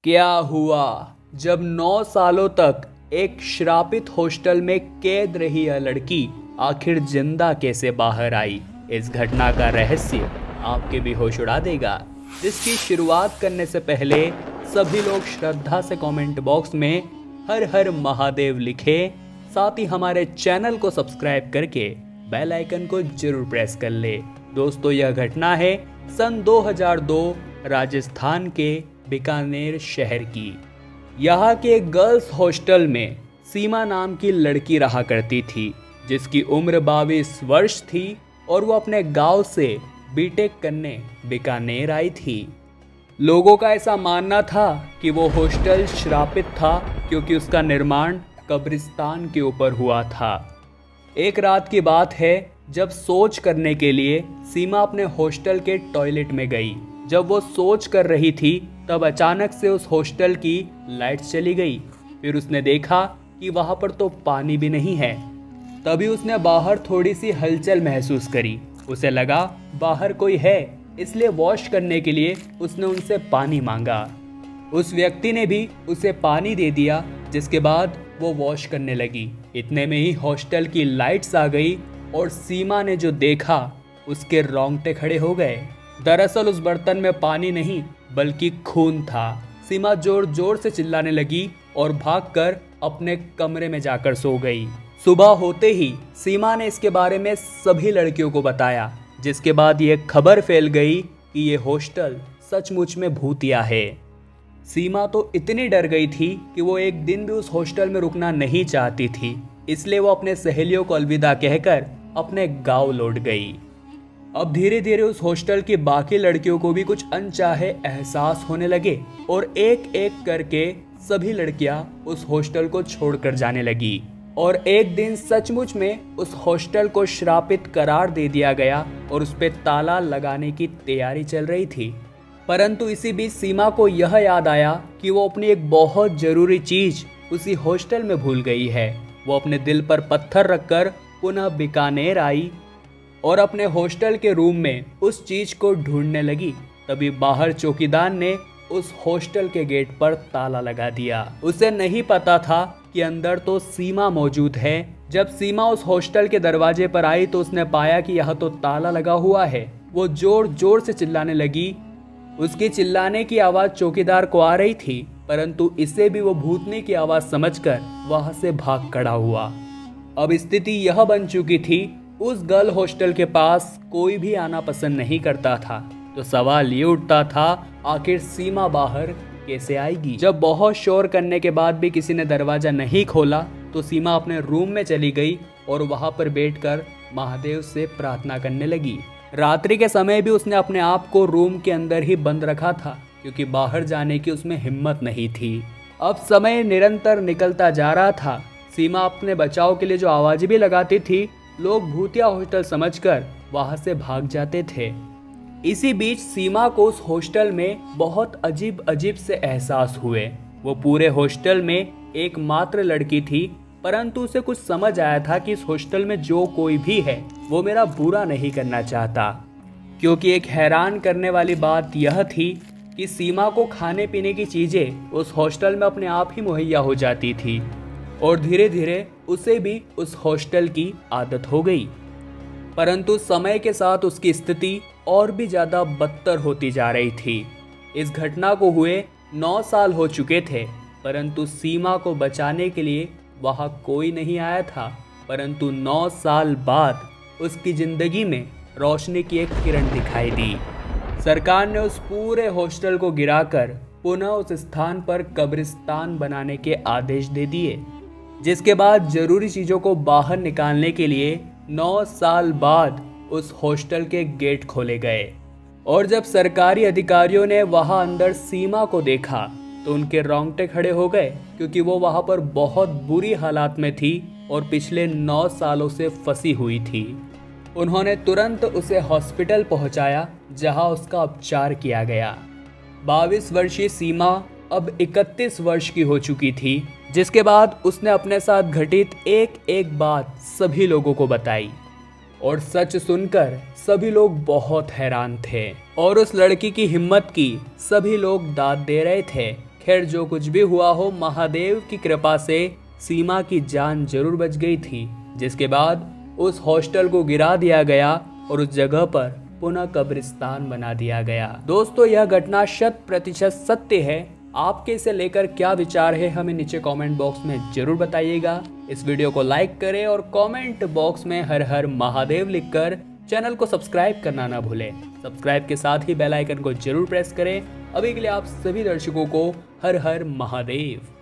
क्या हुआ जब 9 सालों तक एक श्रापित हॉस्टल में कैद रही यह लड़की आखिर जिंदा कैसे बाहर आई। इस घटना का रहस्य आपके भी होश उड़ा देगा। जिसकी शुरुआत करने से पहले सभी लोग श्रद्धा से कमेंट बॉक्स में हर हर महादेव लिखे, साथ ही हमारे चैनल को सब्सक्राइब करके बेल आइकन को जरूर प्रेस कर ले। दोस्तों, यह घटना है सन 2002 राजस्थान के बीकानेर शहर की। यहाँ के एक गर्ल्स हॉस्टल में सीमा नाम की लड़की रहा करती थी, जिसकी उम्र 22 वर्ष थी और वो अपने गांव से बीटेक करने बीकानेर आई थी। लोगों का ऐसा मानना था कि वो हॉस्टल श्रापित था क्योंकि उसका निर्माण कब्रिस्तान के ऊपर हुआ था। एक रात की बात है जब सोच करने के लिए सीमा अपने हॉस्टल के टॉयलेट में गई। जब वो सोच कर रही थी तब अचानक से उस हॉस्टल की लाइट चली गई। फिर उसने देखा कि वहां पर तो पानी भी नहीं है। तभी उसने बाहर थोड़ी सी हलचल महसूस करी। उसे लगा बाहर कोई है, इसलिए वॉश करने के लिए उसने उनसे पानी मांगा। उस व्यक्ति ने भी उसे पानी दे दिया, जिसके बाद वो वॉश करने लगी। इतने में ही हॉस्टल की लाइट्स आ गई और सीमा ने जो देखा उसके रोंगटे खड़े हो गए। दरअसल उस बर्तन में पानी नहीं बल्कि खून था। सीमा जोर जोर से चिल्लाने लगी और भागकर अपने कमरे में जाकर सो गई। सुबह होते ही सीमा ने इसके बारे में सभी लड़कियों को बताया, जिसके बाद ये खबर फैल गई कि ये हॉस्टल सचमुच में भूतिया है। सीमा तो इतनी डर गई थी कि वो एक दिन भी उस हॉस्टल में रुकना नहीं चाहती थी, इसलिए वो अपने सहेलियों को अलविदा कहकर अपने गांव लौट गई। अब धीरे धीरे उस हॉस्टल की बाकी लड़कियों को भी कुछ अनचाहे एहसास होने लगे और एक एक करके सभी लड़कियां उस हॉस्टल को छोड़कर जाने लगी। और एक दिन सचमुच में उस हॉस्टल को श्रापित करार दे दिया गया और उस पर ताला लगाने की तैयारी चल रही थी। परंतु इसी बीच सीमा को यह याद आया कि वो अपनी एक बहुत जरूरी चीज उसी हॉस्टल में भूल गई है। वो अपने दिल पर पत्थर रखकर पुनः बीकानेर आई और अपने हॉस्टल के रूम में उस चीज को ढूंढने लगी। तभी बाहर चौकीदार ने उस हॉस्टल के गेट पर ताला लगा दिया। उसे नहीं पता था कि अंदर तो सीमा मौजूद है। जब सीमा उस हॉस्टल के दरवाजे पर आई तो उसने पाया कि यह तो ताला लगा हुआ है। वो जोर जोर से चिल्लाने लगी। उसकी चिल्लाने की आवाज चौकीदार को आ रही थी, परंतु इसे भी वो भूतनी की आवाज समझकर वहां से भाग खड़ा हुआ। अब स्थिति यह बन चुकी थी, उस गर्ल हॉस्टल के पास कोई भी आना पसंद नहीं करता था। तो सवाल ये उठता था, आखिर सीमा बाहर कैसे आएगी। जब बहुत शोर करने के बाद भी किसी ने दरवाजा नहीं खोला तो सीमा अपने रूम में चली गई और वहां पर बैठकर महादेव से प्रार्थना करने लगी। रात्रि के समय भी उसने अपने आप को रूम के अंदर ही बंद रखा था, क्योंकि बाहर जाने की उसमें हिम्मत नहीं थी। अब समय निरंतर निकलता जा रहा था। सीमा अपने बचाव के लिए जो आवाज भी लगाती थी, लोग भूतिया हॉस्टल समझकर वहां से भाग जाते थे। इसी बीच सीमा को उस हॉस्टल में बहुत अजीब अजीब से एहसास हुए। वो पूरे हॉस्टल में एकमात्र लड़की थी, परंतु उसे कुछ समझ आया था कि इस हॉस्टल में जो कोई भी है वो मेरा बुरा नहीं करना चाहता। क्योंकि एक हैरान करने वाली बात यह थी कि सीमा को खाने पीने की चीजें उस हॉस्टल में अपने आप ही मुहैया हो जाती थी और धीरे धीरे उसे भी उस हॉस्टल की आदत हो गई। परंतु समय के साथ उसकी स्थिति और भी ज्यादा बदतर होती जा रही थी। इस घटना को हुए 9 साल हो चुके थे, परंतु सीमा को बचाने के लिए वहां कोई नहीं आया था। परंतु 9 साल बाद उसकी जिंदगी में रोशनी की एक किरण दिखाई दी। सरकार ने उस पूरे हॉस्टल को गिराकर पुनः उस स्थान पर कब्रिस्तान बनाने के आदेश दे दिए, जिसके बाद जरूरी चीजों को बाहर निकालने के लिए 9 साल बाद उस हॉस्टल के गेट खोले गए। और जब सरकारी अधिकारियों ने वहां अंदर सीमा को देखा तो उनके रोंगटे खड़े हो गए, क्योंकि वो वहां पर बहुत बुरी हालात में थी और पिछले 9 सालों से फंसी हुई थी। उन्होंने तुरंत उसे हॉस्पिटल पहुंचाया, जहां उसका उपचार किया गया। 22 वर्षीय सीमा अब 31 वर्ष की हो चुकी थी, जिसके बाद उसने अपने साथ घटित एक एक बात सभी लोगों को बताई। और सच सुनकर सभी लोग बहुत हैरान थे और उस लड़की की हिम्मत की सभी लोग दाद दे रहे थे। खैर जो कुछ भी हुआ हो, महादेव की कृपा से सीमा की जान जरूर बच गई थी, जिसके बाद उस हॉस्टल को गिरा दिया गया और उस जगह पर पुनः कब्रिस्तान बना दिया गया। दोस्तों यह घटना 100% सत्य है। आपके इसे लेकर क्या विचार है हमें नीचे कमेंट बॉक्स में जरूर बताइएगा। इस वीडियो को लाइक करें और कमेंट बॉक्स में हर हर महादेव लिखकर चैनल को सब्सक्राइब करना ना भूलें। सब्सक्राइब के साथ ही बेल आइकन को जरूर प्रेस करें। अभी के लिए आप सभी दर्शकों को हर हर महादेव।